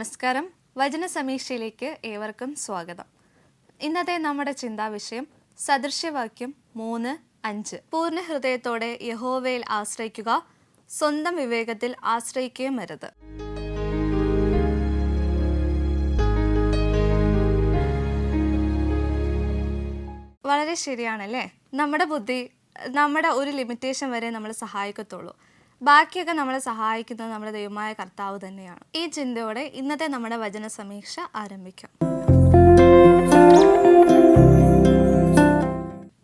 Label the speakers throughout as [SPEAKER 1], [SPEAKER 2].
[SPEAKER 1] നമസ്കാരം. വചന സമീക്ഷയിലേക്ക് ഏവർക്കും സ്വാഗതം. ഇന്നത്തെ നമ്മുടെ ചിന്താവിഷയം സദൃശ്യവാക്യം 3:5. പൂർണ്ണ ഹൃദയത്തോടെ യഹോവയിൽ ആശ്രയിക്കുക, സ്വന്തം വിവേകത്തിൽ ആശ്രയിക്കുകയും അരുത്. വളരെ ശരിയാണല്ലേ? നമ്മുടെ ബുദ്ധി നമ്മുടെ ഒരു ലിമിറ്റേഷൻ വരെ നമ്മളെ സഹായിക്കത്തുള്ളൂ. ബാക്കിയൊക്കെ നമ്മളെ സഹായിക്കുന്നത് നമ്മുടെ ദൈവമായ കർത്താവ് തന്നെയാണ്. ഈ ചിന്തയോടെ ഇന്നത്തെ നമ്മുടെ വചന സമീക്ഷ ആരംഭിക്കാം.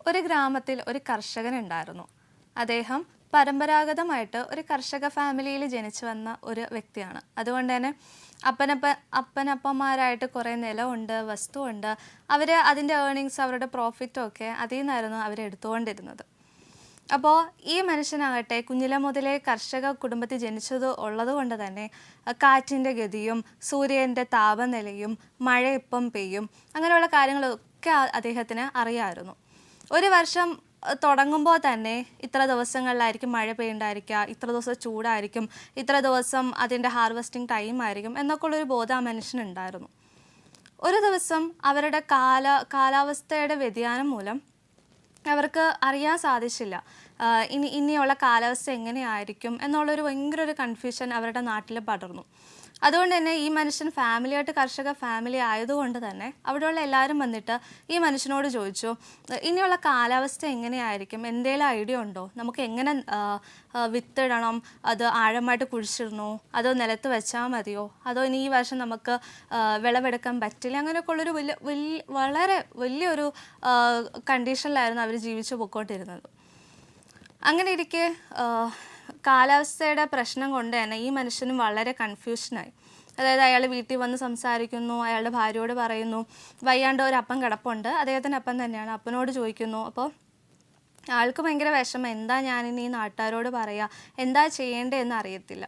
[SPEAKER 1] ഒരു ഗ്രാമത്തിൽ ഒരു കർഷകനുണ്ടായിരുന്നു. അദ്ദേഹം പരമ്പരാഗതമായിട്ട് ഒരു കർഷക ഫാമിലിയിൽ ജനിച്ചു വന്ന ഒരു വ്യക്തിയാണ്. അതുകൊണ്ട് തന്നെ അപ്പനപ്പന്മാരായിട്ട് കുറേ നിലമുണ്ട്, വസ്തുവുണ്ട്. അവർ അതിൻ്റെ ഏർണിങ്സ്, അവരുടെ പ്രോഫിറ്റും ഒക്കെ അതിൽ നിന്നായിരുന്നു അവരെടുത്തുകൊണ്ടിരുന്നത്. അപ്പോൾ ഈ മനുഷ്യനാകട്ടെ കുഞ്ഞിലെ മുതലേ കർഷക കുടുംബത്തിൽ ജനിച്ചത് ഉള്ളത് കൊണ്ട് തന്നെ കാറ്റിൻ്റെ ഗതിയും സൂര്യൻ്റെ താപനിലയും മഴ എപ്പം പെയ്യും അങ്ങനെയുള്ള കാര്യങ്ങളൊക്കെ അദ്ദേഹത്തിന് അറിയാമായിരുന്നു. ഒരു വർഷം തുടങ്ങുമ്പോൾ തന്നെ ഇത്ര ദിവസങ്ങളിലായിരിക്കും മഴ പെയ്യുണ്ടായിരിക്കുക, ഇത്ര ദിവസം ചൂടായിരിക്കും, ഇത്ര ദിവസം അതിൻ്റെ ഹാർവെസ്റ്റിംഗ് ടൈം ആയിരിക്കും എന്നൊക്കെ ഉള്ളൊരു ബോധം ആ മനുഷ്യനുണ്ടായിരുന്നു. ഒരു ദിവസം അവരുടെ കാലാവസ്ഥയുടെ വ്യതിയാനം മൂലം അവർക്ക് അറിയാൻ സാധിച്ചില്ല ഇനിയുള്ള കാലാവസ്ഥ എങ്ങനെയായിരിക്കും എന്നുള്ളൊരു ഭയങ്കര ഒരു കൺഫ്യൂഷൻ അവരുടെ നാട്ടിൽ പടർന്നു. അതുകൊണ്ട് തന്നെ ഈ മനുഷ്യൻ ഫാമിലിയായിട്ട് കർഷക ഫാമിലി ആയതുകൊണ്ട് തന്നെ അവിടെയുള്ള എല്ലാവരും വന്നിട്ട് ഈ മനുഷ്യനോട് ചോദിച്ചു, ഇനിയുള്ള കാലാവസ്ഥ എങ്ങനെയായിരിക്കും, എന്തെങ്കിലും ഐഡിയ ഉണ്ടോ, നമുക്ക് എങ്ങനെ വിത്തിടണം, അത് ആഴമായിട്ട് കുഴിച്ചിടണോ, അതോ നിലത്ത് വെച്ചാൽ മതിയോ, അതോ ഇനി ഈ വർഷം നമുക്ക് വിളവെടുക്കാൻ പറ്റില്ല, അങ്ങനെയൊക്കെ ഉള്ളൊരു വളരെ വലിയൊരു കണ്ടീഷനിലായിരുന്നു അവർ ജീവിച്ചു പോയിക്കൊണ്ടിരുന്നത്. അങ്ങനെ ഇരിക്കെ കാലാവസ്ഥയുടെ പ്രശ്നം കൊണ്ട് തന്നെ ഈ മനുഷ്യനും വളരെ കൺഫ്യൂഷനായി. അതായത് അയാൾ വീട്ടിൽ വന്ന് സംസാരിക്കുന്നു, അയാളുടെ ഭാര്യയോട് പറയുന്നു വയ്യാണ്ട് ഒരു അപ്പം കിടപ്പുണ്ട്, അദ്ദേഹത്തിൻ്റെ അപ്പം തന്നെയാണ്. അപ്പനോട് ചോദിക്കുന്നു. അപ്പോൾ ആൾക്ക് ഭയങ്കര വിഷമം, എന്താ ഞാനിനി ഈ നാട്ടുകാരോട് പറയുക, എന്താ ചെയ്യേണ്ടതെന്ന് അറിയത്തില്ല.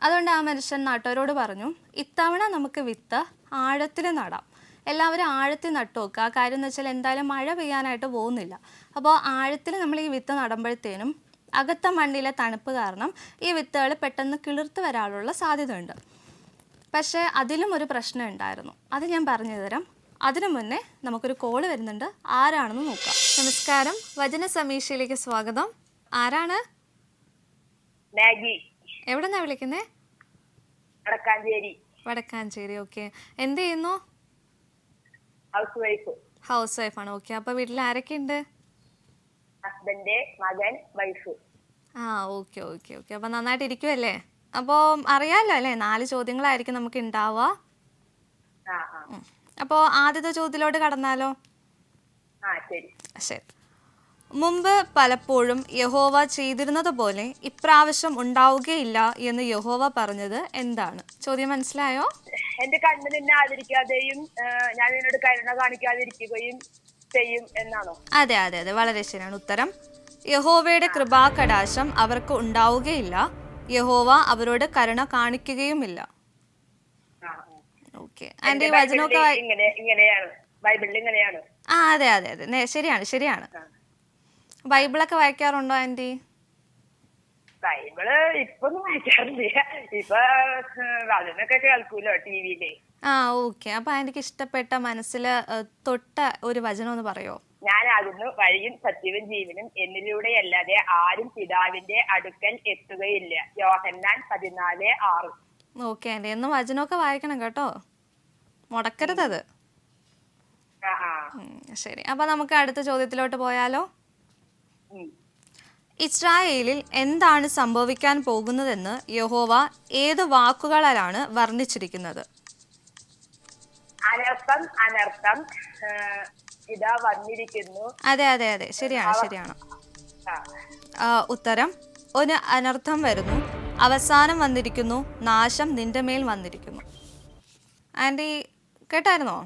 [SPEAKER 1] അതുകൊണ്ട് ആ മനുഷ്യൻ നാട്ടുകാരോട് പറഞ്ഞു, ഇത്തവണ നമുക്ക് വിത്ത് ആഴത്തിൽ നടാം, എല്ലാവരും ആഴത്തിൽ നട്ടു നോക്കുക. ആ കാര്യം എന്ന് വെച്ചാൽ എന്തായാലും മഴ പെയ്യാനായിട്ട് പോകുന്നില്ല. അപ്പോൾ ആഴത്തിൽ നമ്മൾ ഈ വിത്ത് നടുമ്പോഴത്തേനും അകത്ത മണ്ണിലെ തണുപ്പ് കാരണം ഈ വിത്തുകൾ പെട്ടെന്ന് കിളിർത്ത് വരാനുള്ള സാധ്യതയുണ്ട്. പക്ഷേ അതിലും ഒരു പ്രശ്നം ഉണ്ടായിരുന്നു, അത് ഞാൻ പറഞ്ഞു തരാം. അതിനു മുന്നേ നമുക്കൊരു കോള് വരുന്നുണ്ട്, ആരാണെന്ന് നോക്കാം. നമസ്കാരം, വചന സമീക്ഷയിലേക്ക് സ്വാഗതം. ആരാണ്? എവിടെ നിന്നാണ് വിളിക്കുന്നേ? വടക്കാഞ്ചേരി. ഓക്കെ, എന്ത് ചെയ്യുന്നു? ഹൗസ് വൈഫാണ്. ഓക്കെ, അപ്പൊ വീട്ടിൽ ആരൊക്കെ ഉണ്ട്?
[SPEAKER 2] ഹസ്ബൻഡ്, മകൻ, വൈഫ്.
[SPEAKER 1] Okay okay okay. അപ്പൊ നന്നായിട്ട് ഇരിക്കുമല്ലേ? അപ്പോൾ അറിയാലോ അല്ലേ, 4 ചോദ്യങ്ങളായിരിക്കും നമുക്ക് ഉണ്ടാവുക. അപ്പോൾ ആദ്യത്തെ ചോദ്യത്തിലോട്ട് കടന്നാലോ? ശരി. മുമ്പ് പലപ്പോഴും യഹോവ ചെയ്തിരുന്നത് പോലെ ഇപ്രാവശ്യം ഉണ്ടാവുകയില്ല എന്ന് യഹോവ പറഞ്ഞത് എന്താണ്? ചോദ്യം മനസ്സിലായോ?
[SPEAKER 2] എന്റെ കണ്ണിൽ നിന്നെ ആദരിക്കാതെയും ഞാൻ നിന്നോട് കരുണ കാണിക്കാതിരിക്കുകയും ചെയ്യും എന്നാണോ?
[SPEAKER 1] അതെ അതെ അതെ, വളരെ ശരിയാണ് ഉത്തരം. യഹോവയുടെ കൃപാകടാശം അവർക്ക് ഉണ്ടാവുകയില്ല, യഹോവ അവരോട് കരുണ കാണിക്കുകയുമില്ല. ഓക്കെ, ആൻറ്റി വചനമൊക്കെ
[SPEAKER 2] ബൈബിളിൽ ഇങ്ങനെയാണ്.
[SPEAKER 1] അതെ അതെ അതെ, ശരിയാണ്. ബൈബിളൊക്കെ വായിക്കാറുണ്ടോ ആൻറ്റി?
[SPEAKER 2] ബൈബിള് ഇപ്പൊന്നും വായിക്കാറില്ല, ഇപ്പൊ അതിനൊക്കെ കേൾക്കൂലോ ടിവിയില്.
[SPEAKER 1] ഓക്കെ. അപ്പൊ ആൻറ്റിക്ക് ഇഷ്ടപ്പെട്ട മനസ്സിൽ തൊട്ട ഒരു വചനം ഒന്ന് പറയോ?
[SPEAKER 2] ഞാനാകുന്നു വഴിയും സത്യവും ജീവനും, എന്നിലൂടെ അല്ലാതെ ആരും പിതാവിന്റെ അടുക്കൽ എത്തുകയില്ല. യോഹന്നാൻ 14:6.
[SPEAKER 1] ഓക്കെ ആൻറ്റി, എന്നും വചനമൊക്കെ വായിക്കണം കേട്ടോ, മുടക്കരുത്. ശരി, അപ്പൊ നമുക്ക് അടുത്ത ചോദ്യത്തിലോട്ട് പോയാലോ? ഇസ്രായേലിൽ എന്താണ് സംഭവിക്കാൻ പോകുന്നതെന്ന് യഹോവ ഏത് വാക്കുകളാലാണ് വർണ്ണിച്ചിരിക്കുന്നത്?
[SPEAKER 2] അനർത്ഥം, അനർത്ഥം, ഇതാ വന്നിരിക്കുന്നു.
[SPEAKER 1] അതെ അതെ അതെ, ശരിയാണ്. ഉത്തരം, ഒരു അനർത്ഥം വരുന്നു, അവസാനം വന്നിരിക്കുന്നു, നാശം നിന്റെ മേൽ വന്നിരിക്കുന്നു. ആൻറ്റി കേട്ടായിരുന്നോ?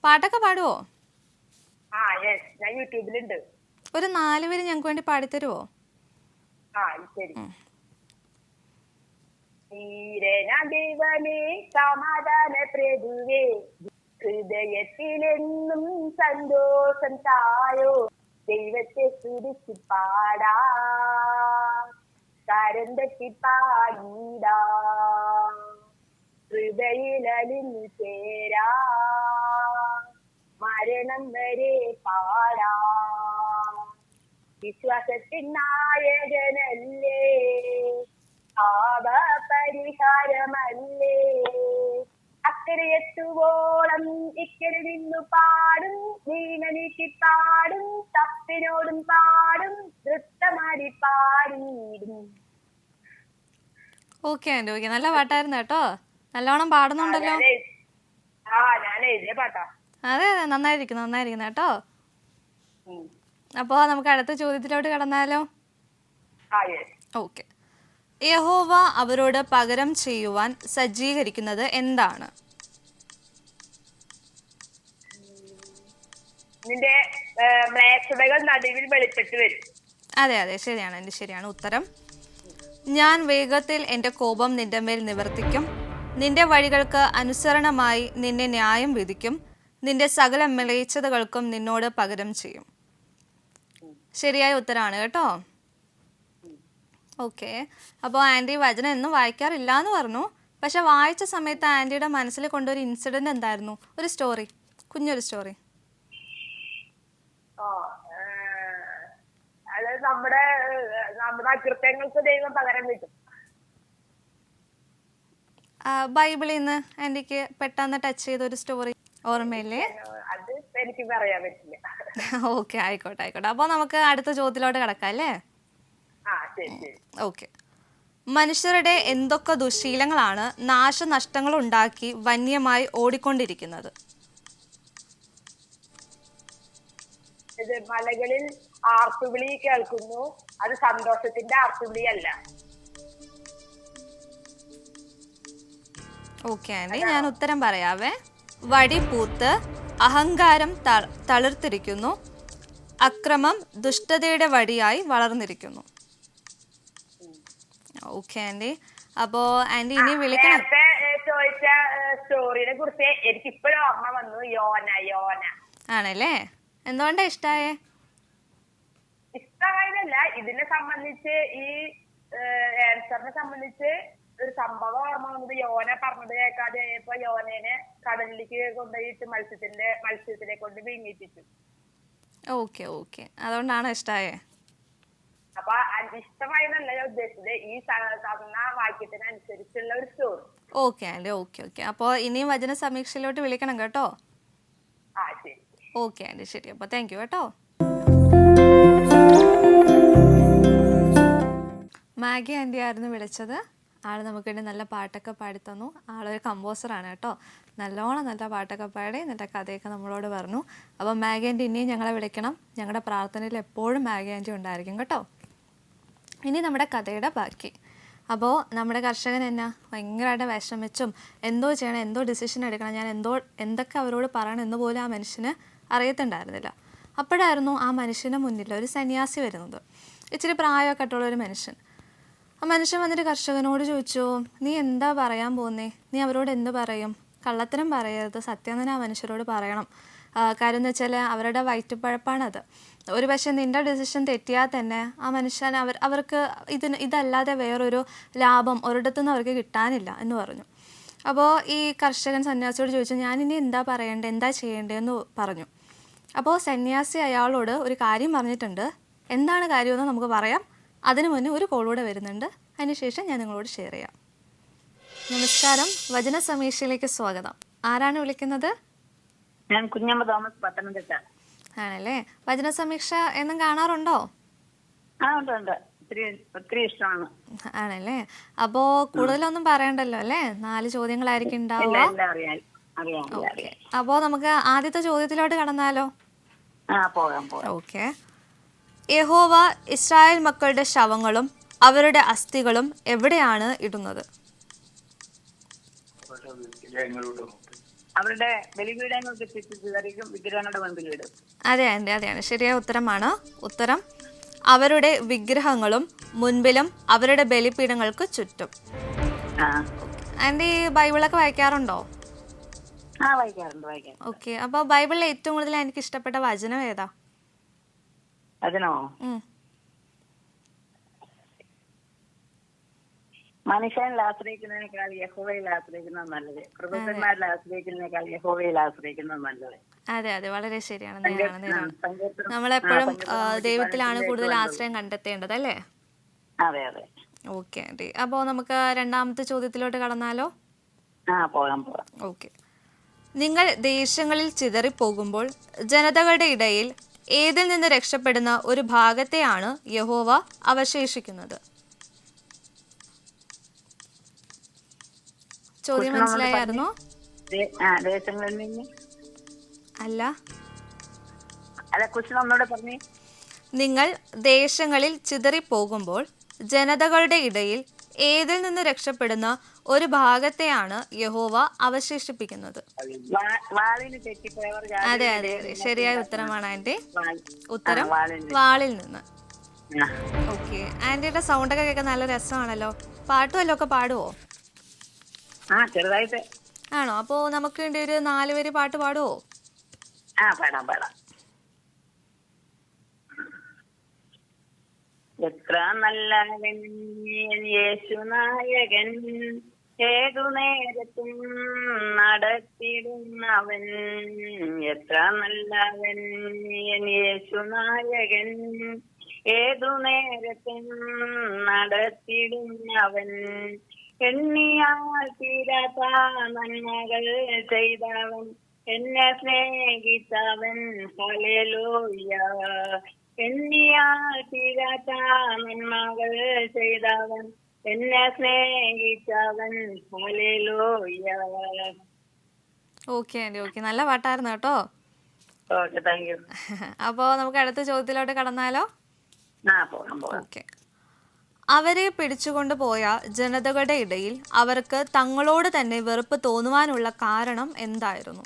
[SPEAKER 1] പാട്ടൊക്കെ പാടുവോ?
[SPEAKER 2] ഞാൻ യൂട്യൂബിലുണ്ട്.
[SPEAKER 1] ഒരു 4 വരി ഞങ്ങൾക്ക് വേണ്ടി പാടിത്തരുവോ?
[SPEAKER 2] ശരി. ദൈവമേ സമാധാന പ്രഭുവേ, ഹൃദയത്തിലെന്നും സന്തോഷം തായോ, ദൈവത്തെ സ്തുതിച്ച് പാടാം, കരം തട്ടി പാടിടാം. ഹൃദയിലലിഞ്ഞു ചേരാ മരണം വരെ പാടാ വിശ്വാസത്തിൻ നായകനല്ലേ പാപ പരിഹാരമല്ലേ അക്കരെ എത്തുവോളം ഇക്കരെ നിന്നു പാടും വീണ നീട്ടി പാടും തപ്പിനോടും പാടും നൃത്തമാടി പാടിയിടും.
[SPEAKER 1] Okay aunty, okay. നല്ല പാട്ടായിരുന്നു കേട്ടോ. നല്ലോണം പാടുന്നുണ്ടല്ലോ.
[SPEAKER 2] ഞാൻ എഴുതിയ പാട്ടാ.
[SPEAKER 1] അതെ അതെ, നന്നായിരിക്കുന്നു നന്നായിരിക്കുന്നു കേട്ടോ. അപ്പോൾ നമുക്ക് അടുത്ത ചോദ്യത്തിലോട്ട് കടന്നാലോ? ഓക്കെ. യഹോവ അവരോട് പകരം ചെയ്യുവാൻ സജ്ജീകരിക്കുന്നത് എന്താണ്?
[SPEAKER 2] നിന്റെ മ്ലേച്ഛതകൾ നടുവിൽ വെളിപ്പെട്ട് വരും.
[SPEAKER 1] അതെ അതെ, ശരിയാണ് എൻ്റെ ശരിയാണ് ഉത്തരം. ഞാൻ വേഗത്തിൽ എൻ്റെ കോപം നിന്റെ മേൽ നിവർത്തിക്കും, നിന്റെ വഴികൾക്ക് അനുസരണമായി നിന്നെ ന്യായം വിധിക്കും, നിന്റെ സകല മ്ലേച്ഛതകൾക്കും നിന്നോട് പകരം ചെയ്യും. ശരിയായ ഉത്തരമാണ് കേട്ടോ. ഓക്കെ. അപ്പോൾ ആൻറ്റി വചനം എന്നും വായിക്കാറില്ല എന്ന് പറഞ്ഞു. പക്ഷെ വായിച്ച സമയത്ത് ആൻറ്റിയുടെ മനസ്സിൽ കൊണ്ടൊരു ഇൻസിഡന്റ് എന്തായിരുന്നു? ഒരു സ്റ്റോറി, കുഞ്ഞൊരു സ്റ്റോറി.
[SPEAKER 2] അത് നമ്മുടെ അകൃത്യങ്ങൾക്ക് ദൈവം പകരം കിട്ടും.
[SPEAKER 1] ബൈബിളിൽ നിന്ന് ആൻറ്റിക്ക് പെട്ടെന്ന് ടച്ച് ചെയ്ത ഒരു സ്റ്റോറി ഓർമ്മയില്ലേ?
[SPEAKER 2] അത് എനിക്ക് പറയാൻ പറ്റില്ല.
[SPEAKER 1] ഓക്കെ, ആയിക്കോട്ടെ ആയിക്കോട്ടെ. അപ്പോൾ നമുക്ക് അടുത്ത ചോദ്യത്തിലോട്ട് കിടക്കാം അല്ലേ? ഓക്കെ. മനുഷ്യരുടെ എന്തൊക്കെ ദുശീലങ്ങളാണ് നാശനഷ്ടങ്ങൾ ഉണ്ടാക്കി വന്യമായി ഓടിക്കൊണ്ടിരിക്കുന്നത്?
[SPEAKER 2] ഇത് മലകളിൽ ആർത്തുവിളി കേൾക്കുന്നു, അത് സന്തോഷത്തിന്റെ ആർത്തുവിളി അല്ല.
[SPEAKER 1] ഓക്കെ ആൻറ്റി, ഞാൻ ഉത്തരം പറയാവേ. വടി പൂത്ത് അഹങ്കാരം തളിർത്തിരിക്കുന്നു, അക്രമം ദുഷ്ടതയുടെ വടിയായി വളർന്നിരിക്കുന്നു. Okay aunty. അപ്പോ ആൻറ്റി ഇനി വിളിക്കണം.
[SPEAKER 2] ചോദിച്ച സ്റ്റോറിനെ കുറിച്ച് എനിക്ക് ഇപ്പോഴും ഓർമ്മ വന്നു. യോന
[SPEAKER 1] ആണല്ലേ? എന്തുകൊണ്ടാ ഇഷ്ടായേ?
[SPEAKER 2] ഇഷ്ടമായതല്ല, ഇതിനെ സംബന്ധിച്ച് ഈ ആൻസറിനെ സംബന്ധിച്ച് ഒരു സംഭവം ഓർമ്മ വന്നത്. യോന പറഞ്ഞത് കേൾക്കാതെ ഇപ്പൊ യോനേനെ കടലിലേക്ക് കൊണ്ടുപോയിട്ട് മത്സ്യത്തിനെ കൊണ്ട് വിങ്ങിപ്പിച്ചു.
[SPEAKER 1] ഓക്കെ ഓക്കെ, അതുകൊണ്ടാണ് ഇഷ്ടായേ.
[SPEAKER 2] അപ്പൊ ഇഷ്ടമായതല്ല ഞാൻ ഉദ്ദേശിച്ചത്, ഈ തന്ന വാക്യത്തിനനുസരിച്ചുള്ള ഒരു story.
[SPEAKER 1] Okay aunty, okay okay. അപ്പോൾ ഇനിയും വചന സമീക്ഷയിലോട്ട് വിളിക്കണം കേട്ടോ.
[SPEAKER 2] ശരി.
[SPEAKER 1] ഓക്കെ ആൻറ്റി, ശരി. അപ്പോൾ താങ്ക് യു കേട്ടോ. മാഗി ആൻറ്റി ആയിരുന്നു വിളിച്ചത്. ആൾ നമുക്ക് വേണ്ടി നല്ല പാട്ടൊക്കെ പാടിത്തന്നു. ആളൊരു കമ്പോസറാണ് കേട്ടോ. നല്ലോണം നല്ല പാട്ടൊക്കെ പാടി നല്ല കഥയൊക്കെ നമ്മളോട് പറഞ്ഞു. അപ്പോൾ മാഗി ആൻറ്റി ഇനിയും ഞങ്ങളെ വിളിക്കണം. ഞങ്ങളുടെ പ്രാർത്ഥനയിൽ എപ്പോഴും മാഗി ആൻറ്റി ഉണ്ടായിരിക്കും കേട്ടോ. ഇനി നമ്മുടെ കഥയുടെ ബാക്കി. അപ്പോൾ നമ്മുടെ കർഷകൻ എന്നാ ഭയങ്കരമായിട്ട് വിഷമിച്ചും എന്തോ ചെയ്യണം, എന്തോ ഡിസിഷൻ എടുക്കണം, ഞാൻ എന്തൊക്കെ അവരോട് പറയണം എന്ന് പോലും ആ മനുഷ്യന് അറിയത്തുണ്ടായിരുന്നില്ല. അപ്പോഴായിരുന്നു ആ മനുഷ്യന് മുന്നിൽ ഒരു സന്യാസി വരുന്നത്. ഇച്ചിരി പ്രായമൊക്കെ ആയിട്ടുള്ള ഒരു മനുഷ്യൻ. ആ മനുഷ്യൻ വന്നിട്ട് കർഷകനോട് ചോദിച്ചു, നീ എന്താ പറയാൻ പോകുന്നേ? നീ അവരോട് എന്ത് പറയും? കള്ളത്തരം പറയരുത്, സത്യം തന്നെ ആ മനുഷ്യരോട് പറയണം. കാര്യം എന്ന് വെച്ചാൽ അവരുടെ വയറ്റുപഴപ്പാണത്. ഒരു പക്ഷേ നിൻ്റെ ഡിസിഷൻ തെറ്റിയാൽ തന്നെ ആ മനുഷ്യൻ അവർക്ക് ഇതല്ലാതെ വേറൊരു ലാഭം ഒരിടത്തുനിന്ന് അവർക്ക് കിട്ടാനില്ല എന്ന് പറഞ്ഞു. അപ്പോൾ ഈ കർഷകൻ സന്യാസിയോട് ചോദിച്ചു, ഞാനിനി എന്താ പറയണ്ടേ, എന്താ ചെയ്യേണ്ടതെന്ന് പറഞ്ഞു. അപ്പോൾ സന്യാസി അയാളോട് ഒരു കാര്യം പറഞ്ഞിട്ടുണ്ട്. എന്താണ് കാര്യമെന്ന് നമുക്ക് പറയാം. അതിനു മുന്നേ ഒരു കോളൂടെ വരുന്നുണ്ട്. അതിനുശേഷം ഞാൻ നിങ്ങളോട് ഷെയർ ചെയ്യാം. നമസ്കാരം, വചന സമീക്ഷയിലേക്ക് സ്വാഗതം. ആരാണ് വിളിക്കുന്നത്?
[SPEAKER 3] ഞാൻ കുഞ്ഞമ്മ തോമസ്, പത്തനംതിട്ട.
[SPEAKER 1] ആണല്ലേ? വചന സമീക്ഷ എന്നും കാണാറുണ്ടോ?
[SPEAKER 3] ഉണ്ട്. ഒത്തിരി ഇഷ്ടമാണ്.
[SPEAKER 1] ആണല്ലേ? അപ്പോ കൂടുതലൊന്നും പറയണ്ടല്ലോ അല്ലേ? 4 ചോദ്യങ്ങളായിരിക്കും ഉണ്ടാവുക. ഓക്കെ. അപ്പോ നമുക്ക് ആദ്യത്തെ ചോദ്യത്തിലോട്ട് കടന്നാലോ? ഓക്കെ. യഹോവ ഇസ്രായേൽ മക്കളുടെ ശവങ്ങളും അവരുടെ അസ്ഥികളും എവിടെയാണ് ഇടുന്നത്?
[SPEAKER 3] അവരുടെ ബലിപീഠങ്ങൾക്ക് ചുറ്റും വിഗ്രഹങ്ങളുടെ മുൻപിൽ ഇടും.
[SPEAKER 1] അതെ ആൻറ്റി, അതെയാണ് ശരിയായ ഉത്തരമാണ്. ഉത്തരം അവരുടെ വിഗ്രഹങ്ങളും മുൻപിലും അവരുടെ ബലിപീഠങ്ങൾക്ക് ചുറ്റും. ആൻറ്റി ബൈബിളൊക്കെ വായിക്കാറുണ്ടോ?
[SPEAKER 3] വായിക്കാറുണ്ട്.
[SPEAKER 1] ഓക്കെ. അപ്പോൾ ബൈബിളിൽ ഏറ്റവും കൂടുതൽ എനിക്ക് ഇഷ്ടപ്പെട്ട വചനം ഏതാ?
[SPEAKER 3] അതിനോ മനുഷ്യനിൽ ആശ്രയിക്കുന്നതിനേക്കാൾ യഹോവയിൽ ആശ്രയിക്കുന്നത് നല്ലത്. പ്രഭുക്കന്മാരിൽ ആശ്രയിക്കുന്നതിനേക്കാൾ യഹോവയിൽ ആശ്രയിക്കുന്നത് നല്ലത്.
[SPEAKER 1] അതെ അതെ, വളരെ ശരിയാണ്, നേരാണ് നേരാണ്. നമ്മളെപ്പോഴും ദൈവത്തിലാണ് കൂടുതൽ ആശ്രയം കണ്ടെത്തേണ്ടത് അല്ലേ?
[SPEAKER 3] അതെ അതെ.
[SPEAKER 1] ഓക്കെ ആൻറ്റി, അപ്പോൾ നമുക്ക് രണ്ടാമത്തെ ചോദ്യത്തിലോട്ട് കടന്നാലോ?
[SPEAKER 3] പോകാം.
[SPEAKER 1] ഓക്കെ. നിങ്ങൾ ദേശങ്ങളിൽ ചിതറിപ്പോകുമ്പോൾ ജനതകളുടെ ഇടയിൽ ഏതിൽ നിന്ന് രക്ഷപ്പെടുന്ന ഒരു ഭാഗത്തെയാണ് യഹോവ അവശേഷിക്കുന്നത്? ചോദ്യം മനസ്സിലായിരുന്നോ?
[SPEAKER 3] ദേശങ്ങളിൽ നിന്ന്
[SPEAKER 1] അല്ല,
[SPEAKER 3] ക്വസ്റ്റ്യൻ ഒന്നുകൂടെ പറഞ്ഞേ.
[SPEAKER 1] നിങ്ങൾ ദേശങ്ങളിൽ ചിതറിപ്പോകുമ്പോൾ ജനതകളുടെ ഇടയിൽ ഏതിൽ നിന്ന് രക്ഷപ്പെടുന്ന ഒരു ഭാഗത്തെയാണ് യഹോവ അവശേഷിപ്പിക്കുന്നത്?
[SPEAKER 3] വാളിന് തെറ്റിപ്പോയവർ
[SPEAKER 1] അതെ അതെ അതെ, ശരിയായ ഉത്തരമാണ് ആന്റി. ഉത്തരം വാളിൽ നിന്ന്. ഓക്കെ, ആന്റിയുടെ സൗണ്ടൊക്കെ കേൾക്കാൻ നല്ല രസമാണല്ലോ. പാട്ടും വല്ലതും ഒക്കെ പാടുവോ?
[SPEAKER 3] ചെറുതായിട്ട്.
[SPEAKER 1] ആണോ? അപ്പോൾ നമുക്ക് വേണ്ടി ഒരു 4 വരി പാട്ട് പാടുവോ?
[SPEAKER 3] പാടാം. എത്ര നല്ലവൻ യേശുനായകൻ, ഏതു നേരത്തും നടത്തിടുന്നവൻ. എത്ര നല്ലവൻ യേശുനായകൻ, ഏതു നേരത്തും നടത്തിടുന്നവൻ. എണ്ണിയാൽ തീരാത്ത നന്മകൾ ചെയ്തവൻ, എന്നെ സ്നേഹിച്ചവൻ. ഹല്ലേലൂയ. എണ്ണിയാൽ തീരാത്ത നന്മകൾ ചെയ്തവൻ, എന്നെ സ്നേഹിച്ചവൻ. ഹല്ലേലൂയ.
[SPEAKER 1] ഓക്കെ ആന്റി, ഓക്കെ, നല്ല പാട്ടായിരുന്നു കേട്ടോ.
[SPEAKER 3] Okay, thank you.
[SPEAKER 1] അപ്പോൾ നമുക്ക് അടുത്ത ചോദ്യത്തിലോട്ട് കടന്നാലോ?
[SPEAKER 3] പോകാം.
[SPEAKER 1] ഓക്കെ. അവരെ പിടിച്ചുകൊണ്ട് പോയ ജനതകളുടെ ഇടയിൽ അവർക്ക് തങ്ങളോട് തന്നെ വെറുപ്പ് തോന്നുവാനുള്ള കാരണം എന്തായിരുന്നു?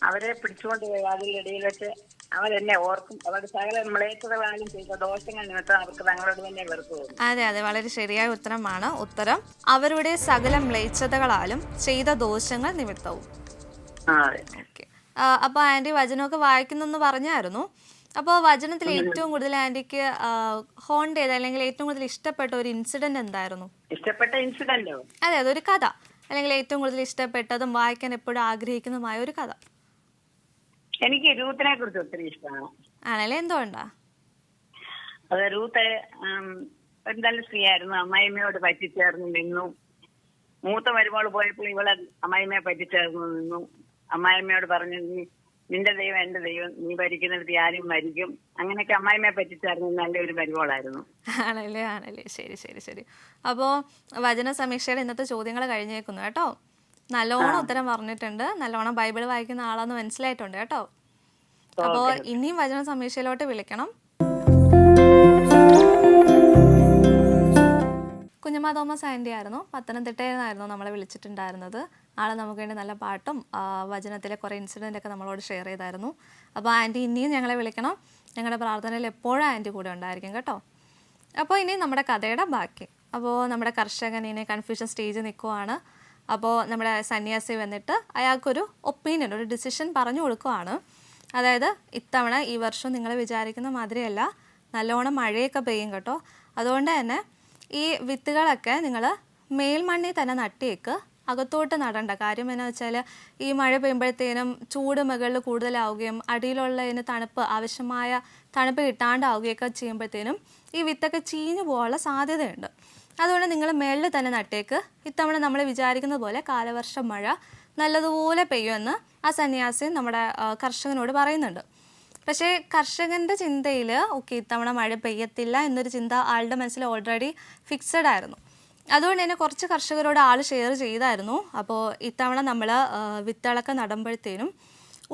[SPEAKER 3] അവരെ പിടിച്ചുകൊണ്ട് പോയി അതിലിടയിൽ വെച്ച് അവരെന്നെ ഓർക്കും. അവരുടെ സകല മ്ലേച്ഛതകളാലും ചെയ്ത ദോഷങ്ങൾ നിമിത്തം അവർക്ക് തങ്ങളോട് തന്നെ വെറുപ്പ് തോന്നും.
[SPEAKER 1] അതെ അതെ, വളരെ ശരിയായ ഉത്തരമാണ്. ഉത്തരം അവരുടെ സകല മ്ലേച്ഛതകളാലും ചെയ്ത ദോഷങ്ങൾ നിമിത്തവും. ഓക്കെ. അപ്പോൾ ആന്റി വചനമൊക്കെ വായിക്കുന്നെന്ന് പറഞ്ഞായിരുന്നു. അപ്പോൾ വചനത്തിൽ ഏറ്റവും കൂടുതൽ ആന്റിക്ക് ഹോണ്ട് ചെയ്ത അല്ലെങ്കിൽ ഏറ്റവും കൂടുതൽ ഇഷ്ടപ്പെട്ട ഒരു ഇൻസിഡന്റ് എന്തായിരുന്നു?
[SPEAKER 3] ഇഷ്ടപ്പെട്ട ഇൻസിഡന്റോ?
[SPEAKER 1] അതെ, അതൊരു കഥ, അല്ലെങ്കിൽ ഏറ്റവും കൂടുതൽ ഇഷ്ടപ്പെട്ടതും വായിക്കാൻ എപ്പോഴും ആഗ്രഹിക്കുന്നതുമായ ഒരു കഥ.
[SPEAKER 3] എനിക്ക് രൂത്തിനെ കുറിച്ച് ഒത്തിരി ഇഷ്ടമാണ്.
[SPEAKER 1] ആണല്ലേ? എന്തുകൊണ്ടാ?
[SPEAKER 3] അത് രൂത്ത് ഒരു നല്ല സ്ത്രീയായിരുന്നു. അമ്മായിമ്മയോട് പറ്റിച്ചേർന്ന് നിന്നു. മൂത്ത മരുമോള് പോയപ്പോൾ ഇവളെ അമ്മായിമ്മയെ പറ്റിച്ചേർന്ന് നിന്നു. അമ്മായിമ്മയോട് പറഞ്ഞു, നിന്റെ ദൈവം എന്റെ ദൈവം, നീ ഭരിക്കുന്നിടത്ത് ആരും മരിക്കും. അങ്ങനെയൊക്കെ അമ്മായിമ്മയെ പറ്റിച്ചേർന്ന് നല്ലൊരു മരുമോളായിരുന്നു.
[SPEAKER 1] ആണല്ലേ? ആണല്ലേ? ശരി ശരി ശരി. അപ്പോൾ വചന സമീക്ഷയുടെ ഇന്നത്തെ ചോദ്യങ്ങൾ കഴിഞ്ഞേക്കുന്നു കേട്ടോ. നല്ലോണം ഉത്തരം പറഞ്ഞിട്ടുണ്ട്, നല്ലോണം ബൈബിൾ വായിക്കുന്ന ആളാന്ന് മനസ്സിലായിട്ടുണ്ട് കേട്ടോ. അപ്പോൾ ഇനിയും വചന സമീക്ഷയിലോട്ട് വിളിക്കണം. കുഞ്ഞമ്മ തോമസ് ആൻറ്റി ആയിരുന്നു, പത്തനംതിട്ടയിൽ നിന്നായിരുന്നു നമ്മളെ വിളിച്ചിട്ടുണ്ടായിരുന്നത്. ആളെ നമുക്ക് വേണ്ടി നല്ല പാട്ടും വചനത്തിലെ കുറേ ഇൻസിഡൻ്റ് ഒക്കെ നമ്മളോട് ഷെയർ ചെയ്തായിരുന്നു. അപ്പോൾ ആൻറ്റി ഇനിയും ഞങ്ങളെ വിളിക്കണം. ഞങ്ങളുടെ പ്രാർത്ഥനയിൽ എപ്പോഴും ആൻറ്റി കൂടെ ഉണ്ടായിരിക്കും കേട്ടോ. അപ്പോൾ ഇനി നമ്മുടെ കഥയുടെ ബാക്കി. അപ്പോൾ നമ്മുടെ കർഷകൻ ഇനി കൺഫ്യൂഷൻ സ്റ്റേജിൽ നിൽക്കുവാണ്. അപ്പോൾ നമ്മുടെ സന്യാസി വന്നിട്ട് അയാൾക്കൊരു ഒപ്പീനിയൻ, ഒരു ഡിസിഷൻ പറഞ്ഞു കൊടുക്കുവാണ്. അതായത് ഇത്തവണ ഈ വർഷം നിങ്ങൾ വിചാരിക്കുന്ന മാതിരിയല്ല, നല്ലോണം മഴയൊക്കെ പെയ്യും കേട്ടോ. അതുകൊണ്ട് തന്നെ ഈ വിത്തുകളൊക്കെ നിങ്ങൾ മേൽമണ്ണിൽ തന്നെ നട്ടേക്ക്, അകത്തോട്ട് നടണ്ട. കാര്യം എന്ന് വെച്ചാൽ ഈ മഴ പെയ്യുമ്പോഴത്തേനും ചൂട് മുകളിൽ കൂടുതലാവുകയും അടിയിലുള്ളതിന് ആവശ്യമായ തണുപ്പ് കിട്ടാണ്ടാവുകയൊക്കെ ചെയ്യുമ്പോഴത്തേനും ഈ വിത്തൊക്കെ ചീഞ്ഞു പോകാനുള്ള സാധ്യതയുണ്ട്. അതുകൊണ്ട് നിങ്ങൾ മേളിൽ തന്നെ നട്ടേക്ക്. ഇത്തവണ നമ്മൾ വിചാരിക്കുന്ന പോലെ കാലവർഷ മഴ നല്ലതുപോലെ പെയ്യുമെന്ന് ആ സന്യാസി നമ്മുടെ കർഷകനോട് പറയുന്നുണ്ട്. പക്ഷേ കർഷകൻ്റെ ചിന്തയിൽ ഓക്കെ ഇത്തവണ മഴ പെയ്യത്തില്ല എന്നൊരു ചിന്ത ആളുടെ മനസ്സിൽ ഓൾറെഡി ഫിക്സഡ് ആയിരുന്നു. അതുകൊണ്ട് തന്നെ കുറച്ച് കർഷകരോട് ആൾ ഷെയർ ചെയ്തായിരുന്നു. അപ്പോൾ ഇത്തവണ നമ്മൾ വിത്തുകളൊക്കെ നടുമ്പോഴത്തേനും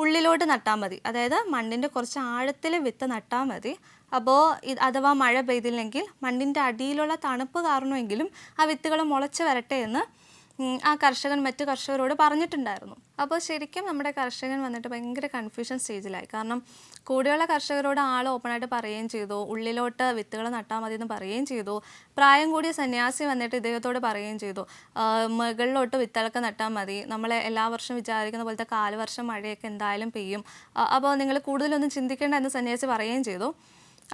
[SPEAKER 1] ഉള്ളിലോട്ട് നട്ടാൽ മതി, അതായത് മണ്ണിൻ്റെ കുറച്ച് ആഴത്തിൽ വിത്ത് നട്ടാൽ മതി. അപ്പോൾ അഥവാ മഴ പെയ്തില്ലെങ്കിൽ മണ്ണിൻ്റെ അടിയിലുള്ള തണുപ്പ് കാരണമെങ്കിലും ആ വിത്തുകൾ മുളച്ച് വരട്ടെ എന്ന് ആ കർഷകൻ മറ്റു കർഷകരോട് പറഞ്ഞിട്ടുണ്ടായിരുന്നു. അപ്പോൾ ശരിക്കും നമ്മുടെ കർഷകൻ വന്നിട്ട് ഭയങ്കര കൺഫ്യൂഷൻ സ്റ്റേജിലായി. കാരണം കൂടെയുള്ള കർഷകരോട് ആൾ ഓപ്പണായിട്ട് പറയുകയും ചെയ്തു, ഉള്ളിലോട്ട് വിത്തുകൾ നട്ടാൽ മതി എന്ന് പറയുകയും ചെയ്തു. പ്രായം കൂടിയ സന്യാസി വന്നിട്ട് ഇദ്ദേഹത്തോട് പറയുകയും ചെയ്തു, മുകളിലോട്ട് വിത്തുകളൊക്കെ നട്ടാൽ മതി, നമ്മൾ എല്ലാ വർഷവും വിചാരിക്കുന്ന പോലത്തെ കാലവർഷം മഴയൊക്കെ എന്തായാലും പെയ്യും, അപ്പോൾ നിങ്ങൾ കൂടുതലൊന്നും ചിന്തിക്കേണ്ട എന്ന് സന്യാസി പറയുകയും ചെയ്തു.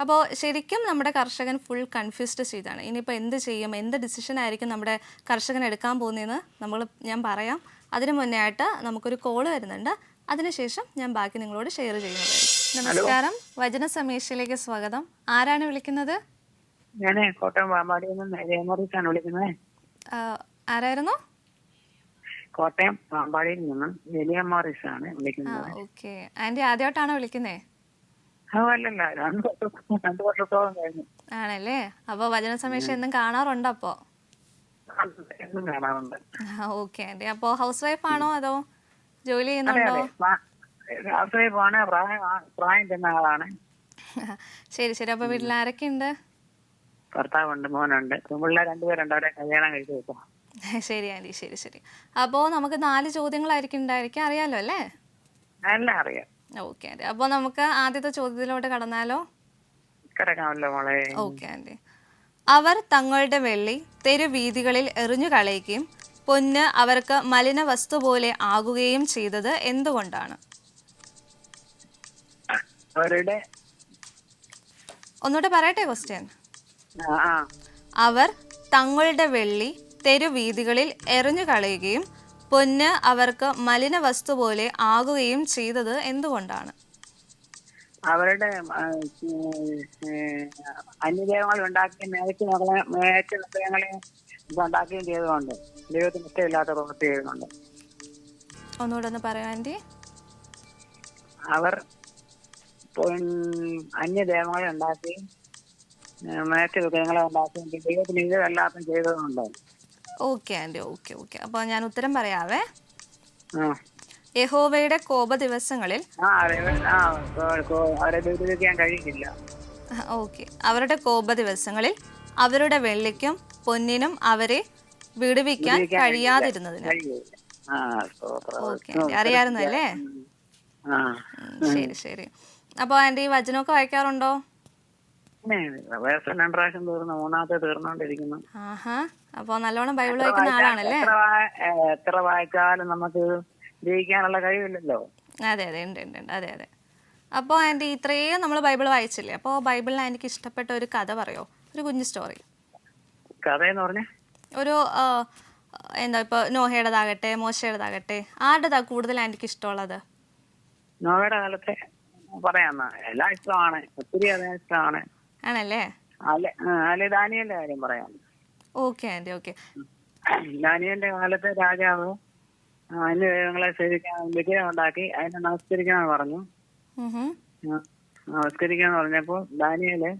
[SPEAKER 1] അപ്പോൾ ശരിക്കും നമ്മുടെ കർഷകൻ ഫുൾ കൺഫ്യൂസ്ഡ് ചെയ്താണ്. ഇനിയിപ്പോൾ എന്ത് ചെയ്യും, എന്ത് ഡിസിഷൻ ആയിരിക്കും നമ്മുടെ കർഷകൻ എടുക്കാൻ പോകുന്നതെന്ന് ഞാൻ പറയാം. അതിനു മുന്നേ ആയിട്ട് നമുക്കൊരു കോള് വരുന്നുണ്ട്. അതിനുശേഷം ഞാൻ ബാക്കി നിങ്ങളോട് ഷെയർ ചെയ്യുന്നതായിരിക്കും. നമസ്കാരം, വചന സമീക്ഷയിലേക്ക് സ്വാഗതം. ആരാണ് വിളിക്കുന്നത്?
[SPEAKER 3] ഞാൻ കോട്ടയം പാമ്പാടിയിൽ നിന്ന് ജയമോറിസാണ് വിളിക്കുന്നത്.
[SPEAKER 1] ആരായിരുന്നു?
[SPEAKER 3] കോട്ടയം പാമ്പാടിയിൽ നിന്ന് വലിയ മോറിസ് ആണ് വിളിക്കുന്നത്.
[SPEAKER 1] ഓക്കെ. ആൻറ്റി ആദ്യമായിട്ടാണോ വിളിക്കുന്നേ?
[SPEAKER 3] അല്ലല്ല, 2 വർഷത്തോളം കഴിഞ്ഞു.
[SPEAKER 1] ആണല്ലേ. അപ്പോൾ വചന സമീക്ഷ എന്നും കാണാറുണ്ടോ? അപ്പോൾ
[SPEAKER 3] എന്നും കാണാറുണ്ട്.
[SPEAKER 1] Okay aunty. അപ്പോൾ ഹൗസ് വൈഫ് ആണോ അതോ ജോലി ചെയ്യുന്നുണ്ടോ?
[SPEAKER 3] ഹൗസ് വൈഫ് ആണ്. പ്രായം ചെന്ന ആളാണ്.
[SPEAKER 1] ശരി ശരി. അപ്പോൾ വീട്ടിൽ ആരൊക്കെ ഉണ്ട്?
[SPEAKER 3] ഭർത്താവുണ്ട്, മോനുണ്ട്, പിള്ളേർ 2 പേരുണ്ട്. അവരെ കല്യാണം കഴിച്ചു വെക്കാം.
[SPEAKER 1] ശരി ആൻറ്റി, ശരി ശരി. അപ്പോൾ നമുക്ക് 4 ചോദ്യങ്ങളായിരിക്കും ഉണ്ടായിരിക്കും, അറിയാലോ അല്ലേ?
[SPEAKER 3] എല്ലാം അറിയാം.
[SPEAKER 1] Okay aunty. അപ്പോൾ നമുക്ക് ആദ്യത്തെ ചോദ്യത്തിലോട്ട് കടന്നാലോ?
[SPEAKER 3] കിടക്കാമല്ലോ മോളെ.
[SPEAKER 1] Okay aunty. അവർ തങ്ങളുടെ വെള്ളി തെരുവീഥികളിൽ എറിഞ്ഞു കളയുകയും പൊന്ന് അവർക്ക് മലിന വസ്തു പോലെ ആകുകയും ചെയ്തത് എന്തുകൊണ്ടാണ്?
[SPEAKER 3] അവരുടെ
[SPEAKER 1] ഒന്നുകൂടെ പറയട്ടെ ക്വസ്റ്റ്യൻ.
[SPEAKER 3] ആ
[SPEAKER 1] അവർ തങ്ങളുടെ വെള്ളി തെരുവീഥികളിൽ എറിഞ്ഞു കളയുകയും പൊന്ന് അവർക്ക് മലിന വസ്തു പോലെ ആകുകയും ചെയ്തത് എന്തുകൊണ്ടാണ്?
[SPEAKER 3] അവരുടെ അന്യദേവങ്ങൾ ഉണ്ടാക്കി മേച്ച് നൃത്തങ്ങളെ ഉണ്ടാക്കുകയും ചെയ്തുകൊണ്ട് ദൈവത്തിന് ഇഷ്ടമില്ലാത്ത പ്രവൃത്തി ചെയ്യുന്നുണ്ട്.
[SPEAKER 1] ഒന്നുകൂടെ ഒന്ന് പറയാം ആൻറ്റി.
[SPEAKER 3] അവർ അന്യദേവങ്ങളെ ഉണ്ടാക്കി മേച്ച് വിഗ്രഹങ്ങളെ ഉണ്ടാക്കി ദൈവത്തിന് ഇതല്ലാത്തും ചെയ്തതുകൊണ്ട്.
[SPEAKER 1] Okay aunty, okay okay. അപ്പോൾ ഞാൻ ഉത്തരം പറയാവേ. യഹോവയുടെ കോപ ദിവസങ്ങളിൽ
[SPEAKER 3] അവരെ ദുരിതരിക്കാൻ കഴിയില്ല.
[SPEAKER 1] ഓക്കെ. അവരുടെ കോപ ദിവസങ്ങളിൽ അവരുടെ വെള്ളിക്കും പൊന്നിനും അവരെ വിടുവിക്കാൻ കഴിയാതിരുന്നതിന്. Okay aunty, അറിയാമായിരുന്നല്ലേ? ശരി ശരി. അപ്പോൾ ആൻറ്റി വചനമൊക്കെ വായിക്കാറുണ്ടോ?
[SPEAKER 3] 2 പ്രാവശ്യം തീർന്നു, 3ാമത്തെ തീർന്നുകൊണ്ടിരിക്കുന്നു.
[SPEAKER 1] ആഹാ. അപ്പോൾ നല്ലോണം ബൈബിൾ വായിക്കുന്ന ആളാണല്ലേ?
[SPEAKER 3] എത്ര വായിച്ചാലും നമുക്ക് ജയിക്കാനുള്ള കഴിവില്ലല്ലോ.
[SPEAKER 1] അതെ അതെ, ഉണ്ട് ഉണ്ട് ഉണ്ട്. അതെ അതെ. അപ്പോൾ ആൻറ്റി ഇത്രയും നമ്മൾ ബൈബിൾ വായിച്ചില്ലേ, അപ്പോൾ ബൈബിളിൽ എനിക്ക് ഇഷ്ടപ്പെട്ട ഒരു കഥ പറയോ? ഒരു കുഞ്ഞു സ്റ്റോറി.
[SPEAKER 3] കഥയെന്ന് പറഞ്ഞേ?
[SPEAKER 1] ഒരു എന്താ, ഇപ്പോൾ നോഹയുടേതാകട്ടെ മോശയുടേതാകട്ടെ, ആരുടേതാ കൂടുതൽ എനിക്ക് ഇഷ്ടമുള്ളത്?
[SPEAKER 3] നോഹയുടെ കാലത്തെ പറയാം. എല്ലാം ഇഷ്ടമാണ്, ഒത്തിരി അധികം ഇഷ്ടമാണ്.
[SPEAKER 1] ആണല്ലേ?
[SPEAKER 3] അല്ലെ ദാനിയലിന്റെ കാര്യം പറയാം.
[SPEAKER 1] Okay aunty, okay.
[SPEAKER 3] ദാനിയലിന്റെ കാലത്തെ രാജാവ് അന്യദൈവങ്ങളെ സേവിക്കാൻ വിഗ്രഹം ഉണ്ടാക്കി അതിനെ നമസ്കരിക്കാന്ന് പറഞ്ഞു. നമസ്കരിക്കാന്ന് പറഞ്ഞപ്പോൾ ദാനിയേല്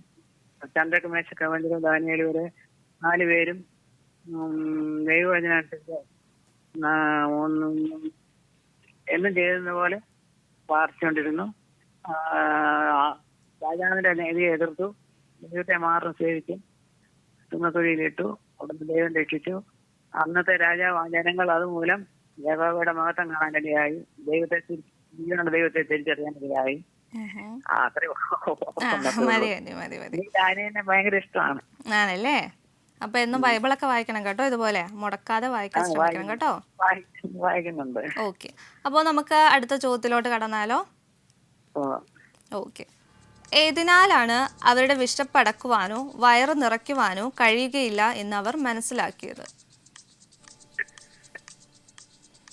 [SPEAKER 3] ചന്ദ്രക്ക് മേശക്ക് വേണ്ടി ദാനിയേല് വരെ 4 പേരും ദൈവവചനനുസരിച്ച് എന്നും ചെയ്യുന്ന പോലെ പ്രാർത്ഥിച്ചുകൊണ്ടിരുന്നു. രാജാവിന്റെ നീതിയെ എതിർത്തു, ദൈവത്തെ മാത്രം സേവിച്ച് തുന്നത്തൊഴിയിലിട്ടു. ഉടനെ ദൈവം രക്ഷിച്ചു. അന്നത്തെ രാജാവ് ജനങ്ങൾ അതുമൂലം യഹോവയുടെ മഹത്വം കാണാനിടയായി, ദൈവത്തെ തിരിച്ചറിയാനിടയായി. ദാനിയേലിനെ ഭയങ്കര ഇഷ്ടമാണ്.
[SPEAKER 1] ആണല്ലേ? അപ്പൊ എന്നും ബൈബിളൊക്കെ വായിക്കണം കേട്ടോ, ഇതുപോലെ മുടക്കാതെ വായിക്കാൻ ശ്രമിക്കണം കേട്ടോ.
[SPEAKER 3] വായിക്കുന്നുണ്ട്.
[SPEAKER 1] ഓക്കെ. അപ്പോൾ നമുക്ക് അടുത്ത ചോദ്യത്തിലോട്ട് കടന്നാലോ? ഓക്കെ. ഏതിനാലാണ് അവരുടെ വിശപ്പടക്കുവാനോ വയറ് നിറയ്ക്കുവാനോ കഴിയുകയില്ല എന്ന് അവർ മനസ്സിലാക്കിയത്?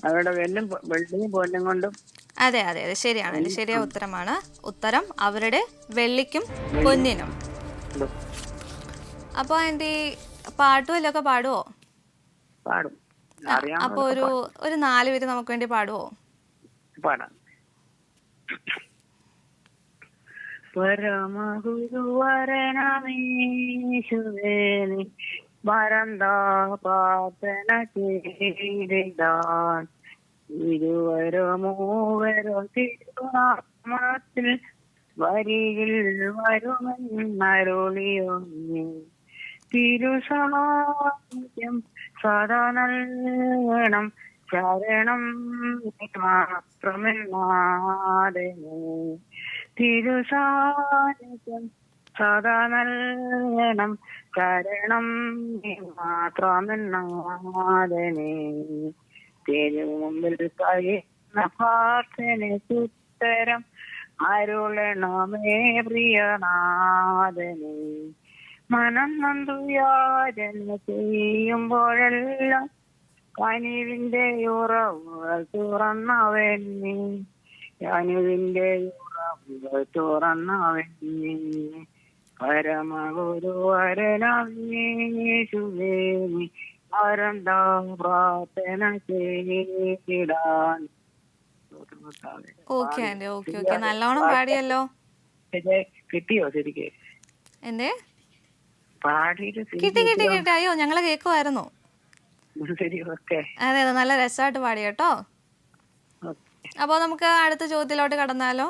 [SPEAKER 3] അവരുടെ വെള്ളിയും പൊന്നും കൊണ്ടും.
[SPEAKER 1] അതെ അതെ അതെ, ശരിയാണ്. അതിന്റെ ശരിയായ ഉത്തരമാണ്. ഉത്തരം അവരുടെ വെള്ളിക്കും പൊന്നിനും. അപ്പോൾ ആൻറ്റി പാട്ടും എല്ലൊക്കെ പാടുവോ?
[SPEAKER 3] പാടും.
[SPEAKER 1] അപ്പോൾ ഒരു 4 പേര് നമുക്ക് വേണ്ടി പാടുവോ?
[SPEAKER 3] പാടാം. പരമഗുരുവരണമീശുവേനി വരന്താ പ്രാർത്ഥന ചെയ്താൻ ഇരുവരോ മൂവരോ തിരുനാമത്തിൽ വരിയിൽ വരുമെന്നരുളിയോ തിരുസാന്നിധ്യം സദാ നൽകണം ശരണം മാത്രമെന്നാതെ തിരുസാന്നിധ്യം സദാ നൽകണം ശരണം മാത്രമെന്നാതെ തിരുമുമ്പിൽ കഴിയുന്ന പ്രാർത്ഥനയ്ക്കുത്തരം അരുളണമേ പ്രിയനാഥനെ. മനം നൊന്തു യാചന ചെയ്യുമ്പോഴെല്ലാം കനിവിന്റെ ഉറവുകൾ തുറന്നവനെ. കനിവിന്റെ ഉറവുകൾ തുറന്നവനെ. പരമഗുരുവരനേശുവേ ആരന്താ പ്രാർത്ഥന ചെയ്തിടാൻ.
[SPEAKER 1] ഓക്കെ ആൻറ്റി, ഓക്കെ ഓക്കെ, നല്ലോണം പാടിയല്ലോ.
[SPEAKER 3] കിട്ടിയോ ശരിക്ക്?
[SPEAKER 1] എന്തേ?
[SPEAKER 3] പാടിയിട്ട്
[SPEAKER 1] കിട്ടി കിട്ടി കിട്ടി. അയ്യോ, ഞങ്ങള് കേൾക്കുമായിരുന്നു.
[SPEAKER 3] ശരി, ഓക്കെ.
[SPEAKER 1] അതെ അതെ, നല്ല രസമായിട്ട് പാടി കേട്ടോ. അപ്പോൾ നമുക്ക് അടുത്ത ചോദ്യത്തിലോട്ട് കടന്നാലോ?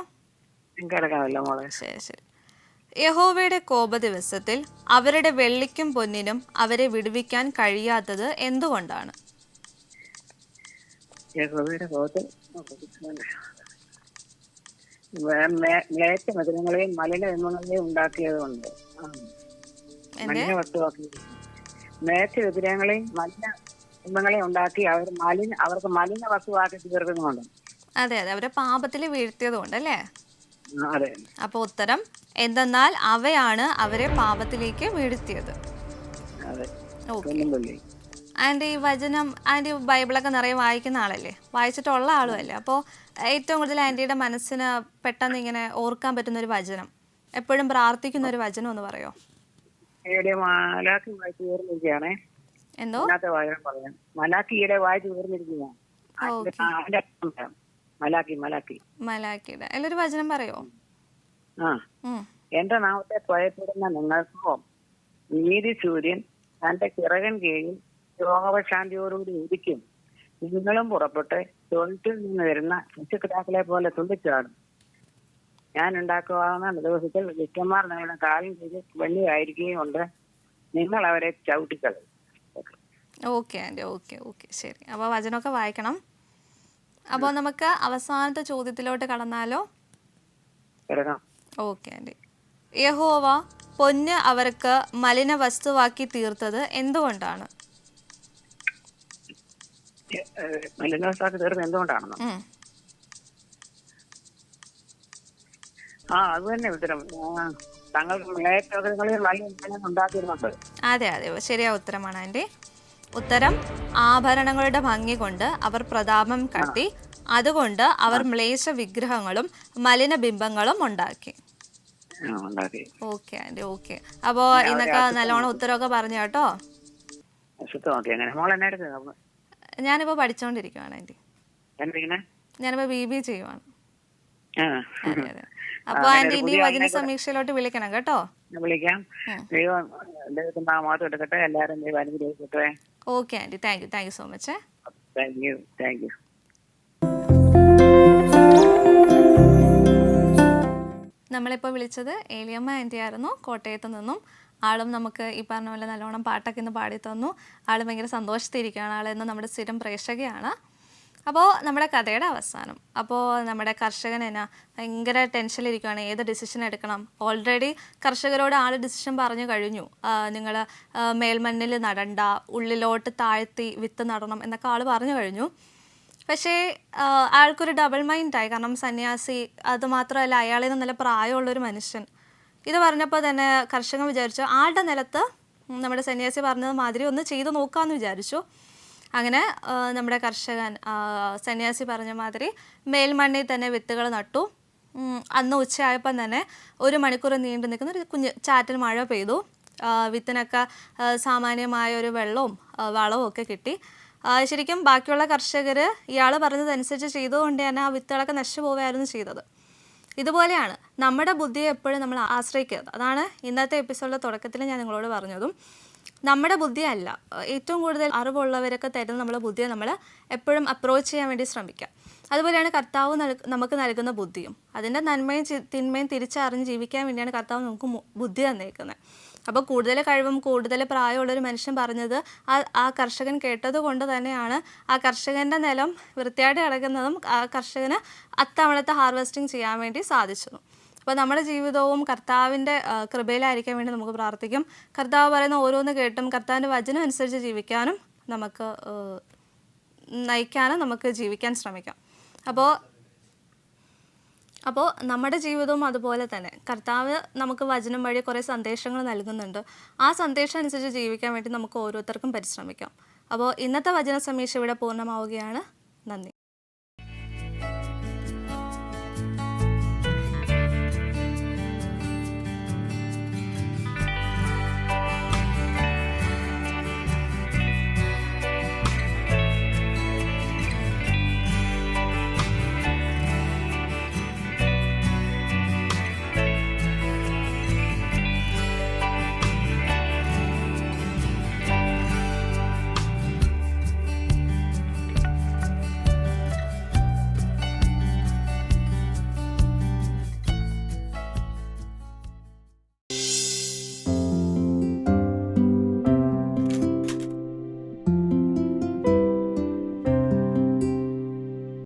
[SPEAKER 3] കിടക്കാമല്ലോ മോളെ.
[SPEAKER 1] ശരി ശരി. യഹോവയുടെ കോപ ദിവസത്തിൽ അവരുടെ വെള്ളിക്കും പൊന്നിനും അവരെ വിടുവിക്കാൻ കഴിയാത്തത് എന്തുകൊണ്ടാണ്?
[SPEAKER 3] യഹോവയുടെ കോപത്തിൽ മധുരങ്ങളെയും മലിന ബിംബങ്ങളെയും ഉണ്ടാക്കിയത് കൊണ്ട്, മലിന വസ്തുവാക്കി മേച്ച വിഗ്രഹങ്ങളെയും മലിന ബിംബങ്ങളെയും ഉണ്ടാക്കി അവർക്ക് മലിന വസ്തുവാക്കി തീർക്കുന്നുണ്ട്.
[SPEAKER 1] അതെ അതെ, അവരെ പാപത്തിൽ വീഴ്ത്തിയത് കൊണ്ട് അല്ലേ?
[SPEAKER 3] അതെ.
[SPEAKER 1] അപ്പൊ ഉത്തരം എന്തെന്നാൽ അവയാണ് അവരെ പാപത്തിലേക്ക് വീഴ്ത്തിയത്. ആൻഡ് ഈ വചനം, ആൻറ്റി ബൈബിളൊക്കെ നിറയെ വായിക്കുന്ന ആളല്ലേ, വായിച്ചിട്ടുള്ള ആളും അല്ലേ? അപ്പോൾ ഏറ്റവും കൂടുതൽ ആൻറ്റിയുടെ മനസ്സിന് പെട്ടെന്ന് ഇങ്ങനെ ഓർക്കാൻ പറ്റുന്ന ഒരു വചനം, എപ്പോഴും പ്രാർത്ഥിക്കുന്ന ഒരു വചനം ഒന്ന് പറയോ? എന്തോ
[SPEAKER 3] മലാക്കിയുടെ വായിച്ചു തീർന്നിരിക്കുകയാണ്.
[SPEAKER 1] മലാക്കിയുടെ അതിലൊരു വചനം പറയോ?
[SPEAKER 3] എന്റെ നാമത്തെ ഭയപ്പെടുന്ന നിങ്ങൾക്കോ നീതി സൂര്യൻ തന്റെ ചിറകൻ കീഴിൽ രോഗശാന്തിയോടുകൂടി ഇരിക്കും. നിങ്ങളും പുറപ്പെട്ട് തൊഴുത്തിൽ നിന്ന് വരുന്ന ശിശുക്കിടാക്കളെ പോലെ തുള്ളിച്ചാടും. ഞാൻ ഉണ്ടാക്കുവാകുന്ന ദിവസത്തിൽ ദുഷ്ടന്മാർ നിങ്ങളുടെ കാലിൻ കീഴിൽ വെള്ളിയായിരിക്കുകയും കൊണ്ട് നിങ്ങൾ അവരെ ചവിട്ടിക്കളയും.
[SPEAKER 1] ഓക്കെ ആൻറ്റി, ഓക്കെ ഓക്കെ, ശരി. അപ്പോൾ വചനമൊക്കെ വായിക്കണം. അപ്പോൾ നമുക്ക് അവസാനത്തെ ചോദ്യത്തിലോട്ട് കടന്നാലോ? Okay aunty. യഹോവ പൊന്ന് അവർക്ക് മലിന വസ്തുവാക്കി തീർത്തത് എന്തുകൊണ്ടാണ്?
[SPEAKER 3] മലിനവസ്തുവാക്കി തീർത്തത് എന്തുകൊണ്ടാണെന്നോ? അത് തന്നെ ഉത്തരം. തങ്ങൾക്ക് ഉണ്ടാക്കിയിരുന്നുണ്ട്.
[SPEAKER 1] അതെ അതെ, ശരിയായ ഉത്തരമാണ് ആൻറ്റി. ഉത്തരം ആഭരണങ്ങളുടെ ഭംഗി കൊണ്ട് അവർ പ്രതാപം കട്ടി, അതുകൊണ്ട് അവർ മ്ലേച്ഛ വിഗ്രഹങ്ങളും മലിന ബിംബങ്ങളും ഉണ്ടാക്കി. Okay aunty, okay. അപ്പോൾ ഇന്നൊക്കെ നല്ലോണം ഉത്തരവൊക്കെ പറഞ്ഞു കേട്ടോ. ഞാനിപ്പോ പഠിച്ചോണ്ടിരിക്കുവാണ് ആൻറ്റി. ഞാനിപ്പോ BBA ചെയ്യുവാണ്. അതെ അതെ. അപ്പൊ ആൻറ്റി ഇനി വചന സമീക്ഷയിലോട്ട് വിളിക്കണം കേട്ടോ.
[SPEAKER 3] വിളിക്കാം. ദൈവം നാമം എടുക്കട്ടെ. എല്ലാവരും ദൈവം അനുഗ്രഹിക്കട്ടെ.
[SPEAKER 1] Okay aunty, thank you so much.
[SPEAKER 3] Thank you.
[SPEAKER 1] നമ്മളിപ്പോൾ വിളിച്ചത് ഏലിയമ്മ ആൻറ്റി ആയിരുന്നു, കോട്ടയത്ത് നിന്നും. ആളും നമുക്ക് ഈ പറഞ്ഞ പോലെ നല്ലോണം പാട്ടൊക്കെ ഇന്ന് പാടി തന്നു. ആൾ ഭയങ്കര സന്തോഷത്തിരിക്കുകയാണ്. ആളിന്ന് നമ്മുടെ സ്ഥിരം പ്രേക്ഷകയാണ്. അപ്പോൾ നമ്മുടെ കഥയുടെ അവസാനം, അപ്പോൾ നമ്മുടെ കർഷകൻ എന്നാ ഭയങ്കര ടെൻഷനിലിരിക്കുകയാണ്, ഏത് ഡിസിഷൻ എടുക്കണം. ഓൾറെഡി കർഷകരോട് ആൾ ഡിസിഷൻ പറഞ്ഞു കഴിഞ്ഞു. നിങ്ങൾ മേൽമണ്ണിൽ നടണ്ട, ഉള്ളിലോട്ട് താഴ്ത്തി വിത്ത് നടണം എന്നൊക്കെ ആൾ പറഞ്ഞു കഴിഞ്ഞു. പക്ഷേ ആൾക്കൊരു ഡബിൾ മൈൻഡായി. കാരണം സന്യാസി, അത് മാത്രമല്ല അയാളിൽ നിന്ന് നല്ല പ്രായമുള്ളൊരു മനുഷ്യൻ. ഇത് പറഞ്ഞപ്പോൾ തന്നെ കർഷകൻ വിചാരിച്ചു ആളുടെ നിലത്ത് നമ്മുടെ സന്യാസി പറഞ്ഞത് മാതിരി ഒന്ന് ചെയ്ത് നോക്കാമെന്ന് വിചാരിച്ചു. അങ്ങനെ നമ്മുടെ കർഷകൻ സന്യാസി പറഞ്ഞ മാതിരി മേൽമണ്ണിൽ തന്നെ വിത്തുകൾ നട്ടു. അന്ന് ഉച്ചയായപ്പം തന്നെ 1 മണിക്കൂർ നീണ്ടു നിൽക്കുന്ന ഒരു കുഞ്ഞ് ചാറ്റൽ മഴ പെയ്തു. വിത്തിനൊക്കെ സാമാന്യമായ ഒരു വെള്ളവും വളവും ഒക്കെ കിട്ടി. ശരിക്കും ബാക്കിയുള്ള കർഷകർ ഇയാൾ പറഞ്ഞതനുസരിച്ച് ചെയ്തുകൊണ്ട് തന്നെ ആ വിത്തുകളൊക്കെ നശിച്ചു പോവുകയായിരുന്നു ചെയ്തത്. ഇതുപോലെയാണ് നമ്മുടെ ബുദ്ധിയെ എപ്പോഴും നമ്മൾ ആശ്രയിക്കരുത്. അതാണ് ഇന്നത്തെ എപ്പിസോഡിൻ്റെ തുടക്കത്തിൽ ഞാൻ നിങ്ങളോട് പറഞ്ഞതും. നമ്മുടെ ബുദ്ധിയല്ല, ഏറ്റവും കൂടുതൽ അറിവുള്ളവരൊക്കെ തരുന്ന നമ്മുടെ ബുദ്ധിയെ നമ്മൾ എപ്പോഴും അപ്രോച്ച് ചെയ്യാൻ വേണ്ടി ശ്രമിക്കുക. അതുപോലെയാണ് കർത്താവ് നമുക്ക് നൽകുന്ന ബുദ്ധിയും. അതിൻ്റെ നന്മയും തിന്മയും തിരിച്ചറിഞ്ഞ് ജീവിക്കാൻ വേണ്ടിയാണ് കർത്താവ് നമുക്ക് ബുദ്ധി തന്നേക്കുന്നത്. അപ്പോൾ കൂടുതൽ കഴിവും കൂടുതൽ പ്രായമുള്ളൊരു മനുഷ്യൻ പറഞ്ഞത് ആ കർഷകൻ കേട്ടത് കൊണ്ട് തന്നെയാണ് ആ കർഷകൻ്റെ നിലം വൃത്തിയായിട്ട് കിടക്കുന്നതും ആ കർഷകന് അത്തവണത്തെ ഹാർവെസ്റ്റിംഗ് ചെയ്യാൻ വേണ്ടി സാധിച്ചതും. അപ്പോൾ നമ്മുടെ ജീവിതവും കർത്താവിൻ്റെ കൃപയിലായിരിക്കാൻ വേണ്ടി നമുക്ക് പ്രാർത്ഥിക്കും. കർത്താവ് പറയുന്ന ഓരോന്ന് കേട്ടും കർത്താവിൻ്റെ വചനം അനുസരിച്ച് ജീവിക്കാനും നമുക്ക് നയിക്കാനും നമുക്ക് ജീവിക്കാൻ ശ്രമിക്കാം. അപ്പോൾ അപ്പോൾ നമ്മുടെ ജീവിതവും അതുപോലെ തന്നെ കർത്താവ് നമുക്ക് വചനം വഴി കുറേ സന്ദേശങ്ങൾ നൽകുന്നുണ്ട്. ആ സന്ദേശം അനുസരിച്ച് ജീവിക്കാൻ വേണ്ടി നമുക്ക് ഓരോരുത്തർക്കും പരിശ്രമിക്കാം. അപ്പോൾ ഇന്നത്തെ വചന സമീക്ഷ ഇവിടെ പൂർണ്ണമാവുകയാണ്. നന്ദി.